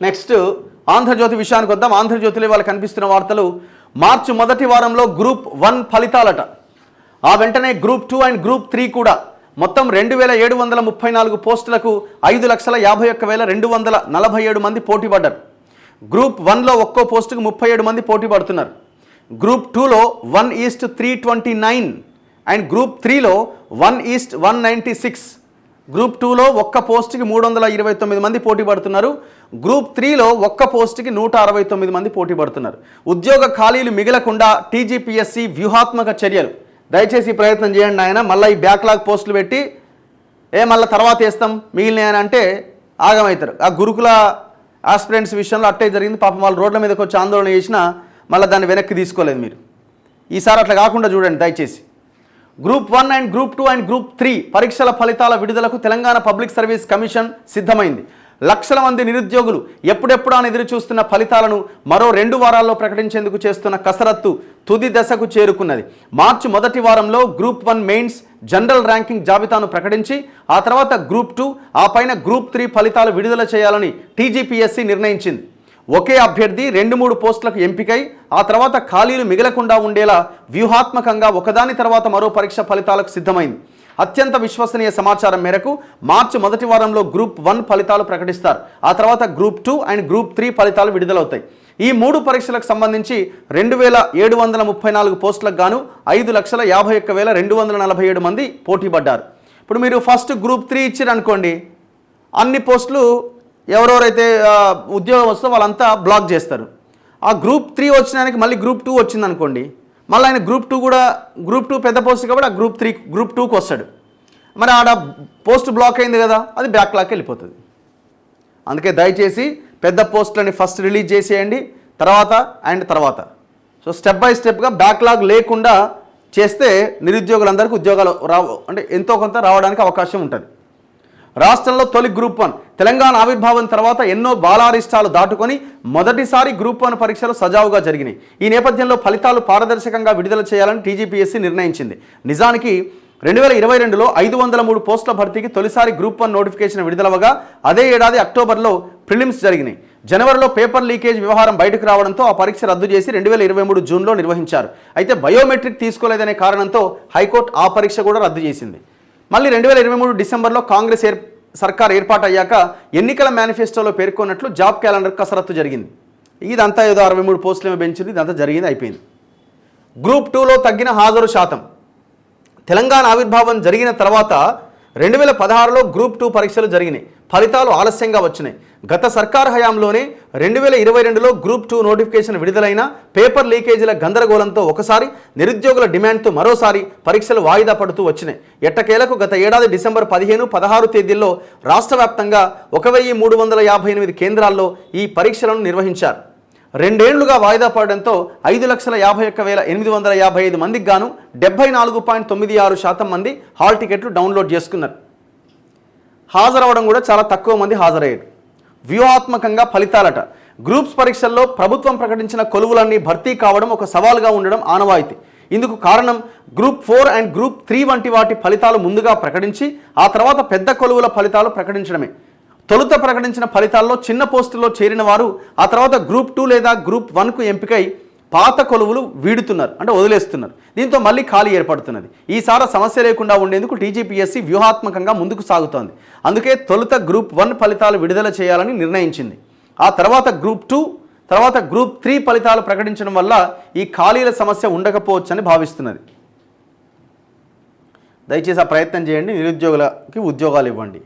Next Andhra Jyothi విషయానికి వద్దాం. ఆంధ్రజ్యోతిలో వాళ్ళకి కనిపిస్తున్న వార్తలు మార్చి మొదటి వారంలో గ్రూప్ 1 ఫలితాలట. ఆ వెంటనే గ్రూప్ 2 అండ్ గ్రూప్ 3 కూడా మొత్తం 2734 పోస్టులకు 5,51,247 మంది పోటీ పడ్డారు. గ్రూప్ 1లో ఒక్కో పోస్టుకు 37 మంది పోటీ పడుతున్నారు. గ్రూప్ 2లో 1:329 అండ్ గ్రూప్ 3లో 1:196. గ్రూప్ 2లో ఒక్క పోస్టుకి 329 మంది పోటీ పడుతున్నారు. గ్రూప్ 3లో ఒక్క పోస్టుకి 169 మంది పోటీ పడుతున్నారు. ఉద్యోగ ఖాళీలు మిగలకుండా టీజీపీఎస్సీ వ్యూహాత్మక చర్యలు. దయచేసి ప్రయత్నం చేయండి ఆయన. మళ్ళీ ఈ బ్యాక్లాగ్ పోస్టులు పెట్టి మళ్ళీ తర్వాత వేస్తాం మిగిలిన అంటే ఆగమవుతారు. ఆ గురుకుల ఆస్పిరెంట్స్ విషయంలో అట్టే జరిగింది. పాపం వాళ్ళు రోడ్ల మీదకి వచ్చి ఆందోళన చేసినా మళ్ళీ దాన్ని వెనక్కి తీసుకోలేదు మీరు. ఈసారి అట్లా కాకుండా చూడండి దయచేసి. Group 1 and group 2 and group 3 పరీక్షల ఫలితాల విడుదలకు తెలంగాణ పబ్లిక్ సర్వీస్ కమిషన్ సిద్ధమైంది. లక్షల మంది నిరుద్యోగులు ఎప్పుడెప్పుడా ఎదురు చూస్తున్న ఫలితాలను మరో 2 వారాల్లో ప్రకటించేందుకు చేస్తున్న కసరత్తు తుది దశకు చేరుకున్నది. మార్చి మొదటి వారంలో గ్రూప్ 1 మెయిన్స్ జనరల్ ర్యాంకింగ్ జాబితాను ప్రకటించి ఆ తర్వాత గ్రూప్ 2 ఆ పైన గ్రూప్ 3 ఫలితాలు విడుదల చేయాలని టీజీపీఎస్సీ నిర్ణయించింది. ఒకే అభ్యర్థి 2-3 పోస్టులకు ఎంపికై ఆ తర్వాత ఖాళీలు మిగలకుండా ఉండేలా వ్యూహాత్మకంగా ఒకదాని తర్వాత మరో పరీక్ష ఫలితాలకు సిద్ధమైంది. అత్యంత విశ్వసనీయ సమాచారం మేరకు మార్చి మొదటి వారంలో గ్రూప్ 1 ఫలితాలు ప్రకటిస్తారు. ఆ తర్వాత గ్రూప్ 2 అండ్ గ్రూప్ 3 ఫలితాలు విడుదలవుతాయి. ఈ 3 పరీక్షలకు సంబంధించి 2,734 పోస్టులకు గాను 5,51,247 మంది పోటీ పడ్డారు. ఇప్పుడు మీరు ఫస్ట్ గ్రూప్ 3 ఇచ్చారు అనుకోండి, అన్ని పోస్టులు ఎవరెవరైతే ఉద్యోగం వస్తుందో వాళ్ళంతా బ్లాక్ చేస్తారు. ఆ గ్రూప్ 3 వచ్చినానికి మళ్ళీ గ్రూప్ 2 వచ్చింది అనుకోండి, మళ్ళీ ఆయన గ్రూప్ 2 పెద్ద పోస్ట్ కాబట్టి ఆ గ్రూప్ 2కి వస్తాడు. మరి ఆడ పోస్ట్ బ్లాక్ అయింది కదా, అది బ్యాక్లాగ్కి వెళ్ళిపోతుంది. అందుకే దయచేసి పెద్ద పోస్టులని ఫస్ట్ రిలీజ్ చేసేయండి, తర్వాత సో స్టెప్ బై స్టెప్గా బ్యాక్లాగ్ లేకుండా చేస్తే నిరుద్యోగులందరికీ ఉద్యోగాలు అంటే ఎంతో కొంత రావడానికి అవకాశం ఉంటుంది. రాష్ట్రంలో తొలి గ్రూప్ 1 తెలంగాణ ఆవిర్భావం తర్వాత ఎన్నో బాలారిష్టాలు దాటుకొని మొదటిసారి గ్రూప్ 1 పరీక్షలు సజావుగా జరిగినాయి. ఈ నేపథ్యంలో ఫలితాలు పారదర్శకంగా విడుదల చేయాలని టీజీపీఎస్సీ నిర్ణయించింది. నిజానికి 2022లో 503 పోస్టుల భర్తీకి తొలిసారి గ్రూప్ 1 నోటిఫికేషన్ విడుదలవగా అదే ఏడాది అక్టోబర్లో ప్రిలిమ్స్ జరిగినాయి. జనవరిలో పేపర్ లీకేజ్ వ్యవహారం బయటకు రావడంతో ఆ పరీక్ష రద్దు చేసి 2023 జూన్లో నిర్వహించారు. అయితే బయోమెట్రిక్ తీసుకోలేదనే కారణంతో హైకోర్టు ఆ పరీక్ష కూడా రద్దు చేసింది. మళ్ళీ 2023 డిసెంబర్లో కాంగ్రెస్ సర్కార్ ఏర్పాటయ్యాక ఎన్నికల మేనిఫెస్టోలో పేర్కొన్నట్లు జాబ్ క్యాలెండర్ కసరత్తు జరిగింది. ఇదంతా ఏదో 63 పోస్టులు పెంచింది, ఇదంతా జరిగింది, అయిపోయింది. గ్రూప్ 2లో తగ్గిన హాజరు శాతం. తెలంగాణ ఆవిర్భావం జరిగిన తర్వాత 2016లో గ్రూప్ 2 పరీక్షలు జరిగినాయి. ఫలితాలు ఆలస్యంగా వచ్చినాయి. గత సర్కార్ హయాంలోనే 2022లో గ్రూప్ 2 నోటిఫికేషన్ విడుదలైన పేపర్ లీకేజీల గందరగోళంతో ఒకసారి, నిరుద్యోగుల డిమాండ్తో మరోసారి పరీక్షలు వాయిదా పడుతూ వచ్చినాయి. ఎట్టకేలకు గత ఏడాది డిసెంబర్ 15, 16 తేదీల్లో రాష్ట్ర వ్యాప్తంగా 1,358 కేంద్రాల్లో ఈ పరీక్షలను నిర్వహించారు. 2 ఏళ్లుగా వాయిదా పడడంతో 5,51,855 మందికి గాను 74.96% మంది హాల్ టికెట్లు డౌన్లోడ్ చేసుకున్నారు. హాజరవడం కూడా చాలా తక్కువ మంది హాజరయ్యారు. వ్యూహాత్మకంగా ఫలితాలట. గ్రూప్స్ పరీక్షల్లో ప్రభుత్వం ప్రకటించిన కొలువులన్నీ భర్తీ కావడం ఒక సవాలుగా ఉండడం ఆనవాయితీ. ఇందుకు కారణం గ్రూప్ 4 అండ్ గ్రూప్ 3 వంటి వాటి ఫలితాలు ముందుగా ప్రకటించి ఆ తర్వాత పెద్ద కొలువుల ఫలితాలు ప్రకటించడమే. తొలుత ప్రకటించిన ఫలితాల్లో చిన్న పోస్టుల్లో చేరిన వారు ఆ తర్వాత గ్రూప్ 2 లేదా గ్రూప్ 1కు ఎంపికై పాత కొలువులు వీడుతున్నారు, అంటే వదిలేస్తున్నారు. దీంతో మళ్ళీ ఖాళీ ఏర్పడుతున్నది. ఈసారి సమస్య లేకుండా ఉండేందుకు టీజీపీఎస్సీ వ్యూహాత్మకంగా ముందుకు సాగుతోంది. అందుకే తొలుత గ్రూప్ 1 ఫలితాలు విడుదల చేయాలని నిర్ణయించింది. ఆ తర్వాత గ్రూప్ 2, తర్వాత గ్రూప్ 3 ఫలితాలు ప్రకటించడం వల్ల ఈ ఖాళీల సమస్య ఉండకపోవచ్చని భావిస్తున్నది. దయచేసి ఆ ప్రయత్నం చేయండి, నిరుద్యోగులకి ఉద్యోగాలు ఇవ్వండి.